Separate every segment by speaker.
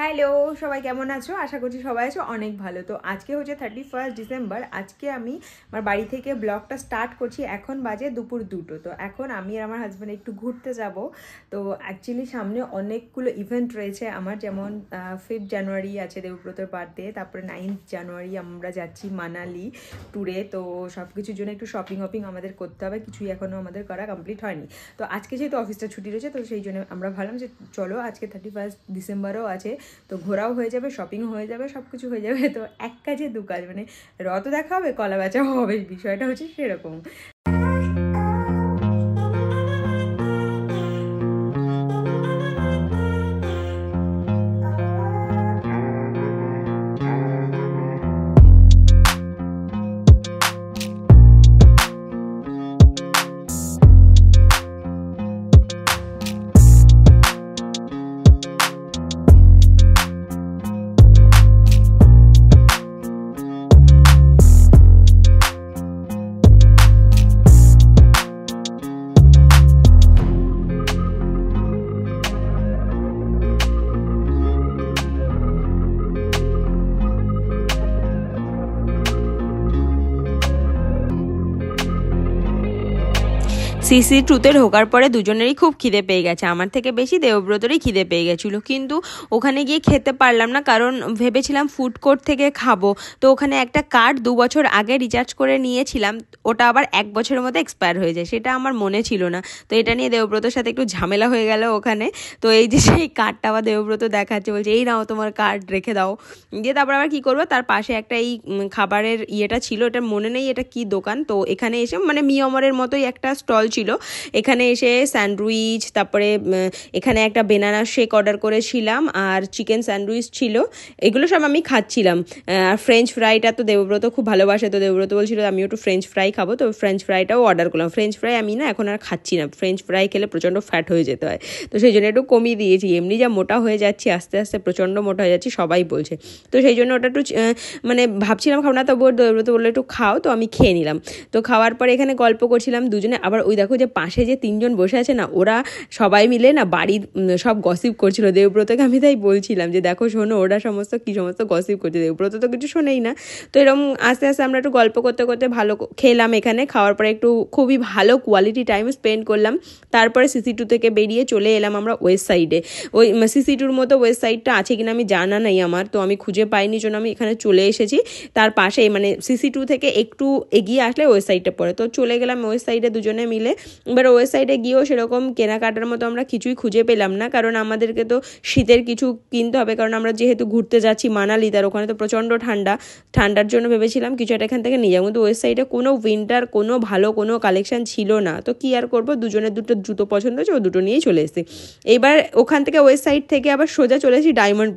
Speaker 1: Hello, সবাই কেমন আছো? আশা করছি সবাই আছো অনেক ভালো। তো আজকে হচ্ছে 31 ডিসেম্বর। আজকে আমি আমার বাড়ি থেকে ব্লগটা স্টার্ট করছি। এখন বাজে দুপুর 2টো। তো এখন আমি আর আমার হাজব্যান্ড একটু ঘুরতে যাব। তো অ্যাকচুয়ালি সামনে অনেকগুলো ইভেন্ট রয়েছে আমার, যেমন 5 জানুয়ারি আছে দেবব্রতর বার্থডে, তারপরে 9 জানুয়ারি আমরা যাচ্ছি মানালি ট্যুরে। তো সব কিছুর জন্য একটু শপিং আমাদের করতে হবে, কিছুই এখনও আমাদের করা কমপ্লিট হয়নি। তো আজকে যেহেতু অফিসটা ছুটি রয়েছে, তো সেই জন্য আমরা ভাবলাম যে চলো আজকে 31 ডিসেম্বরও আছে, তো ঘোরাও হয়ে যাবে, শপিংও হয়ে যাবে, সব কিছু হয়ে যাবে। তো এক কাজে দু কাজ, মানে রথ দেখা হবে, কলা বেচাও হবে, বিষয়টা হচ্ছে সেরকম। সিসি ট্রুতে ঢোকার পরে দুজনেরই খুব খিদে পেয়ে গেছে, আমার থেকে বেশি দেবব্রতরই খিদে পেয়ে গেছিলো, কিন্তু ওখানে গিয়ে খেতে পারলাম না, কারণ ভেবেছিলাম ফুড কোর্ট থেকে খাবো। তো ওখানে একটা কার্ড 2 বছর আগে রিচার্জ করে নিয়েছিলাম, ওটা আবার 1 বছরের মধ্যে এক্সপায়ার হয়ে যায়, সেটা আমার মনে ছিল না। তো এটা নিয়ে দেবব্রতর সাথে একটু ঝামেলা হয়ে গেল ওখানে। তো এই যে সেই কার্ডটা আবার দেবব্রত দেখাচ্ছে, বলছে এই নাও তোমার কার্ড, রেখে দাও। দিয়ে তারপর আবার কী করবো, তার পাশে একটা এই খাবারের ইয়েটা ছিল, এটা মনে নেই এটা কি দোকান। তো এখানে এসে মানে মিয়মরের মতোই একটা স্টল ছিল, এখানে এসে স্যান্ডউইচ, তারপরে এখানে একটা বেনানা শেক অর্ডার করেছিলাম, আর চিকেন স্যান্ডউইচ ছিল, এগুলো সব আমি খাচ্ছিলাম। আর ফ্রেঞ্চ ফ্রাইটা তো দেবব্রত খুব ভালোবাসে, তো দেবব্রত বলছিল আমিও একটু ফ্রেঞ্চ ফ্রাই খাবো, তো ফ্রেঞ্চ ফ্রাইটাও অর্ডার করলাম। ফ্রেঞ্চ ফ্রাই আমি না এখন আর খাচ্ছি না, ফ্রেঞ্চ ফ্রাই খেলে প্রচণ্ড ফ্যাট হয়ে যেতে হয়, তো সেই জন্য একটু কমিয়ে দিয়েছি। এমনি যা মোটা হয়ে যাচ্ছি, আস্তে আস্তে প্রচণ্ড মোটা হয়ে যাচ্ছি, সবাই বলছে। তো সেই জন্য ওটা একটু মানে ভাবছিলাম খাবো না, তবু দেবব্রত বললো একটু খাও, তো আমি খেয়ে নিলাম। তো খাওয়ার পরে এখানে গল্প করছিলাম দুজনে, আবার ওই দেখো যে পাশে যে 3জন বসে আছে না, ওরা সবাই মিলে না বাড়ির সব গসিপ করছিল দেবব্রতকে। আমি তাই বলছিলাম যে দেখো শোনো, ওরা সমস্ত গসিপ করছে, দেবব্রত তো কিছু শোনেই না। তো এরকম আস্তে আস্তে আমরা একটু গল্প করতে করতে ভালো খেলাম। এখানে খাওয়ার পরে একটু খুবই ভালো কোয়ালিটি টাইম স্পেন্ড করলাম। তারপরে সিসি2 থেকে বেরিয়ে চলে এলাম আমরা ওয়েস্ট সাইডে। ওই সিসি2র মতো ওয়েস্ট সাইডটা আছে কিনা আমি জানা নেই আমার, তো আমি খুঁজে পাইনি, জন্য আমি এখানে চলে এসেছি। তার পাশে মানে সিসি2 থেকে একটু এগিয়ে আসলে ওয়েস্ট সাইডটা পড়ে, তো চলে গেলাম ওয়েস্ট সাইডে দুজনে মিলে। এবার ওয়েস্ট সাইডে গিয়েও সেরকম কেনাকাটার মতো আমরা কিছুই খুঁজে পেলাম না, কারণ আমাদেরকে তো শীতের কিছু কিনতে হবে, কারণ আমরা যেহেতু ঘুরতে যাচ্ছি মানালি, তার ওখানে তো প্রচণ্ড ঠান্ডার জন্য ভেবেছিলাম কিছু একটা এখান থেকে নিয়ে যাবো, কিন্তু ওয়েস্ট সাইডে কোনো উইন্টার কোনো ভালো কোনো কালেকশন ছিল না। তো কি আর করবো, দুজনের দুটো জুতো পছন্দ হয়েছে, ও দুটো নিয়েই চলে এসেছি। এইবার ওখান থেকে ওয়েস্ট সাইড থেকে আবার সোজা চলে এসেছি ডায়মন্ড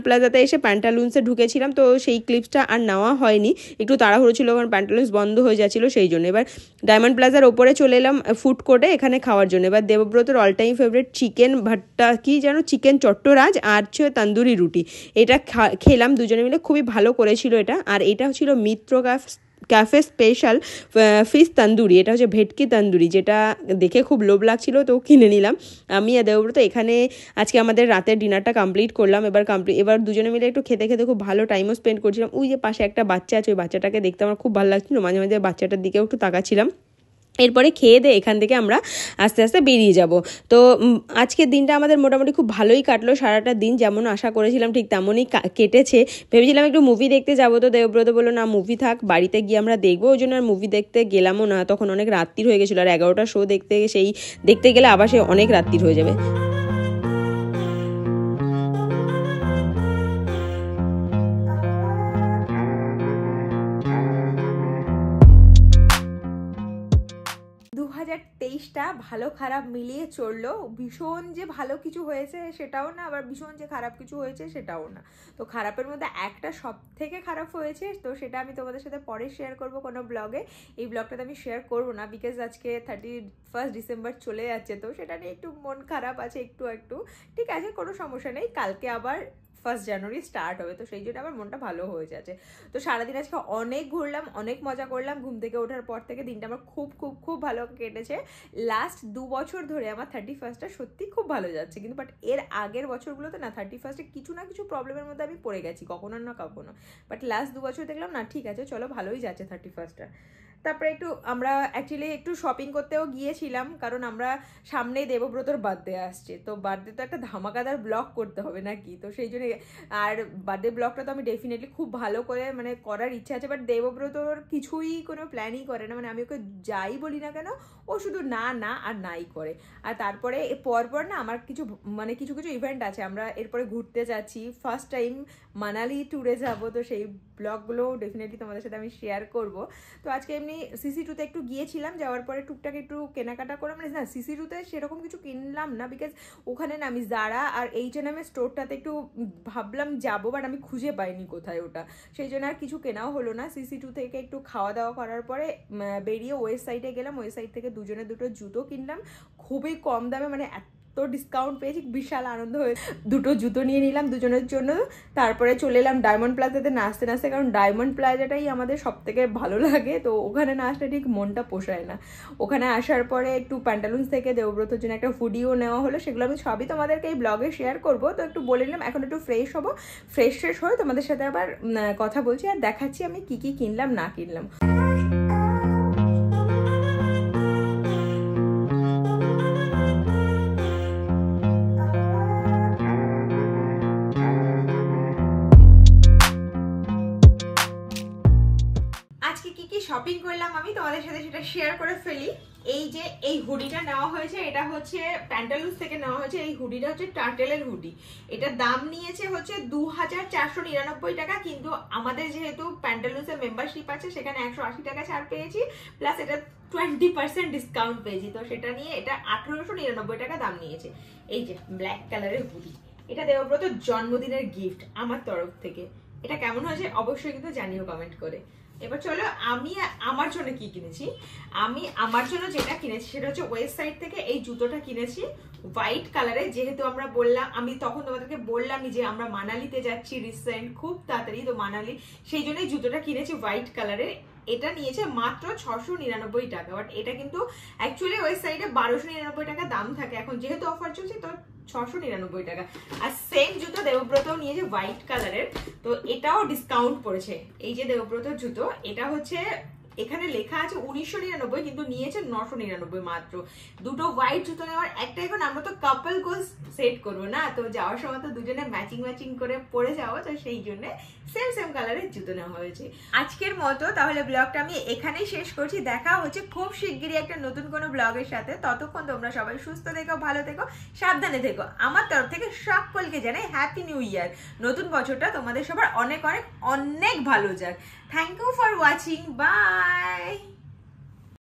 Speaker 1: প্লাজাতে এসে প্যান্টালুন্সে ঢুকেছিলাম, তো সেই ক্লিপসটা আর নেওয়া হয়নি, একটু তাড়াহুড়ো ছিল, কারণ প্যান্টালুন্স বন্ধ হয়ে যাচ্ছিলো সেই জন্য। এবার ডায়মন্ড প্লাজার ওপরে চলে এলাম ফুড কোর্টে এখানে খাওয়ার জন্য। এবার দেবব্রতর অল টাইম ফেভারিট চিকেন ভাট্টা, কি যেন চিকেন চট্টরাজ আর তন্দুরি রুটি, এটা খেলাম দুজনে মিলে, খুবই ভালো করেছিল এটা। আর এটা ছিল মিত্র ক্যাফে স্পেশাল ফিশ তন্দুরি, এটা হচ্ছে ভেটকি তন্দুরি, যেটা দেখে খুব লোভ লাগছিল, তো কিনে নিলাম আমি আর দেবব্রত। এখানে আজকে আমাদের রাতের ডিনারটা কমপ্লিট করলাম। এবার দুজনে মিলে একটু খেতে খেতে খুব ভালো টাইমও স্পেন্ড করছিলাম। ওই যে পাশে একটা বাচ্চা আছে, ওই বাচ্চাটাকে দেখতে আমার খুব ভালো লাগছিল, মাঝে মাঝে বাচ্চাটার দিকেও একটু তাকাচ্ছিলাম। এরপরে খেয়ে দিয়ে এখান থেকে আমরা আস্তে আস্তে বেরিয়ে যাব। তো আজকের দিনটা আমাদের মোটামুটি খুব ভালোই কাটলো, সারাটা দিন যেমন আশা করেছিলাম ঠিক তেমনই কেটেছে। ভেবেছিলাম একটু মুভি দেখতে যাবো, তো দেবব্রত বললো না মুভি থাক, বাড়িতে গিয়ে আমরা দেখবো, ওই জন্য আর মুভি দেখতে গেলামও না, তখন অনেক রাত্রির হয়ে গেছিলো, আর 11টা শো দেখতে গেলে আবার সে অনেক রাত্রির হয়ে যাবে। 2023টা ভালো খারাপ মিলিয়ে চললো। ভীষণ যে ভালো কিছু হয়েছে সেটাও না, আবার ভীষণ যে খারাপ কিছু হয়েছে সেটাও না। তো খারাপের মধ্যে একটা সব থেকে খারাপ হয়েছে, তো সেটা আমি তোমাদের সাথে পরে শেয়ার করব কোনো ব্লগে। এই ব্লগটাতে আমি শেয়ার করবো না, বিকজ আজকে 31 ডিসেম্বর চলে যাচ্ছে, তো সেটা নিয়ে একটু মন খারাপ আছে একটু। ঠিক আছে, কোনো সমস্যা নেই, কালকে আবার 1 জানুয়ারি স্টার্ট হবে, তো সেই জন্য আমার মনটা ভালো হয়ে যাচ্ছে। তো সারাদিন আজকে অনেক ঘুরলাম, অনেক মজা করলাম। ঘুম থেকে ওঠার পর থেকে দিনটা আমার খুব খুব খুব ভালো কেটেছে। লাস্ট 2 বছর ধরে আমার 31st সত্যি খুব ভালো যাচ্ছে, কিন্তু বাট এর আগের বছরগুলোতে না 31 কিছু না কিছু প্রবলেমের মধ্যে আমি পড়ে গেছি কখনো না কখনো, বাট লাস্ট 2 বছর দেখলাম না ঠিক আছে, চলো ভালোই যাচ্ছে 31st। তারপরে একটু আমরা অ্যাকচুয়ালি একটু শপিং করতেও গিয়েছিলাম, কারণ আমরা সামনেই দেবব্রতর বার্থডে আসছে, তো বার্থডে তো একটা ধামাকাদার ব্লগ করতে হবে নাকি, তো সেই জন্য। আর বার্থডে ব্লগটা তো আমি ডেফিনেটলি খুব ভালো করে মানে করার ইচ্ছা আছে, বাট দেবব্রতর কিছুই কোনো প্ল্যানই করে না, মানে আমি ওকে যাই বলি না কেন ও শুধু না না আর নাই করে। আর তারপরে পরপর না আমার কিছু মানে কিছু কিছু ইভেন্ট আছে, আমরা এরপরে ঘুরতে যাচ্ছি, ফার্স্ট টাইম মানালি ট্যুরে যাব, তো সেই ব্লগগুলো ডেফিনেটলি তোমাদের সাথে আমি শেয়ার করব। তো আজকে এমনি CC2 একটু গিয়েছিলাম, যাওয়ার পরে টুকটাক একটু কেনাকাটা করে, মানে না CC2 সেরকম কিছু কিনলাম না, বিকজ ওখানে না আমি জারা আর H&M স্টোরটাতে একটু ভাবলাম যাবো, বাট আমি খুঁজে পাইনি কোথায় ওটা, সেই জন্য আর কিছু কেনাও হলো না। CC2 থেকে একটু খাওয়া দাওয়া করার পরে বেরিয়ে ওয়েস্ট সাইডে গেলাম, ওয়েস্ট সাইড থেকে দুজনে দুটো জুতো কিনলাম খুবই কম দামে, মানে তো ডিসকাউন্ট পেয়েছি, বিশাল আনন্দ হয়ে দুটো জুতো নিয়ে নিলাম দুজনের জন্য। তারপরে চলে এলাম ডায়মন্ড প্লাজাতে নাচতে নাচতে, কারণ ডায়মন্ড প্লাজাটাই আমাদের সব থেকে ভালো লাগে, তো ওখানে না আসলে ঠিক মনটা পোষায় না। ওখানে আসার পরে একটু প্যান্টালুন্স থেকে দেবব্রতর জন্য একটা হুডিও নেওয়া হলো, সেগুলো আমি সবই তোমাদেরকে এই ব্লগে শেয়ার করবো। তো একটু বলে নিলাম এখন একটু ফ্রেশ হবো, ফ্রেশ হয়ে তোমাদের সাথে আবার কথা বলছি আর দেখাচ্ছি আমি কি কি কিনলাম না কিনলাম। শপিং করলাম আমি তোমাদের সাথে সেটা শেয়ার করে ফেলি। এই যে এই হুডিটা নেওয়া হয়েছে, এটা হচ্ছে প্যান্টালুন্স থেকে নেওয়া হয়েছে। এই হুডিটা হচ্ছে টার্টেলের হুডি, এটার দাম নিয়েছে হচ্ছে 2499 টাকা, কিন্তু আমাদের যেহেতু প্যান্টালুন্সের মেম্বারশিপ আছে সেখানে 180 টাকা ছাড় পেয়েছি, প্লাস এটা 20% ডিসকাউন্ট পেয়েছি, তো সেটা নিয়ে এটা 1899 টাকা দাম নিয়েছে। এই যে ব্ল্যাক কালারের হুডি, এটা দেবব্রতর জন্মদিনের গিফট আমার তরফ থেকে। এটা কেমন হয়েছে অবশ্যই কিন্তু জানিও কমেন্ট করে। এবার চলো আমি আমার জন্য কি কিনেছি। আমি আমার জন্য যেটা কিনেছি সেটা হচ্ছে ওয়েস্ট সাইড থেকে এই জুতোটা কিনেছি হোয়াইট কালারে, যেহেতু আমরা বললাম, আমি তখন তোমাদেরকে বললামই যে আমরা মানালিতে যাচ্ছি রিসেন্ট খুব তাড়াতাড়ি, তো মানালি সেই জন্যই জুতোটা কিনেছি হোয়াইট কালারে। এটা নিয়েছে মাত্র 699 টাকা, বাট এটা কিন্তু অ্যাকচুয়ালি ওয়েস্ট সাইডে 1299 টাকা দাম থাকে, এখন যেহেতু অফার চলছে তো 699 টাকা। আর সেম জুতো দেবব্রতও নিয়েছে হোয়াইট কালারের, তো এটাও ডিসকাউন্ট পড়েছে। এই যে দেবব্রতর জুতো, এটা হচ্ছে এখানে লেখা আছে 1999, কিন্তু নিয়েছে 999 মাত্র। দুটো হোয়াইট জুতো নেওয়ার একটা, এখন আমরা তো কাপল গোলস সেট করবো না, তো যাওয়ার সময় তো দুজনে ম্যাচিং করে পরে যাবো, তো সেই জন্য সেম কালারের জুতো নেওয়া হয়েছে। আজকের মতো তাহলে ব্লগটা আমি এখানেই শেষ করছি, দেখা হচ্ছে খুব শিগগিরই একটা নতুন কোনো ব্লগের সাথে। ততক্ষণ তোমরা সবাই সুস্থ থেকো, ভালো থেকো, সাবধানে থেকো। আমার তরফ থেকে সকলকে জানাই হ্যাপি নিউ ইয়ার। নতুন বছরটা তোমাদের সবার অনেক অনেক অনেক ভালো যাক। Thank you for watching, by.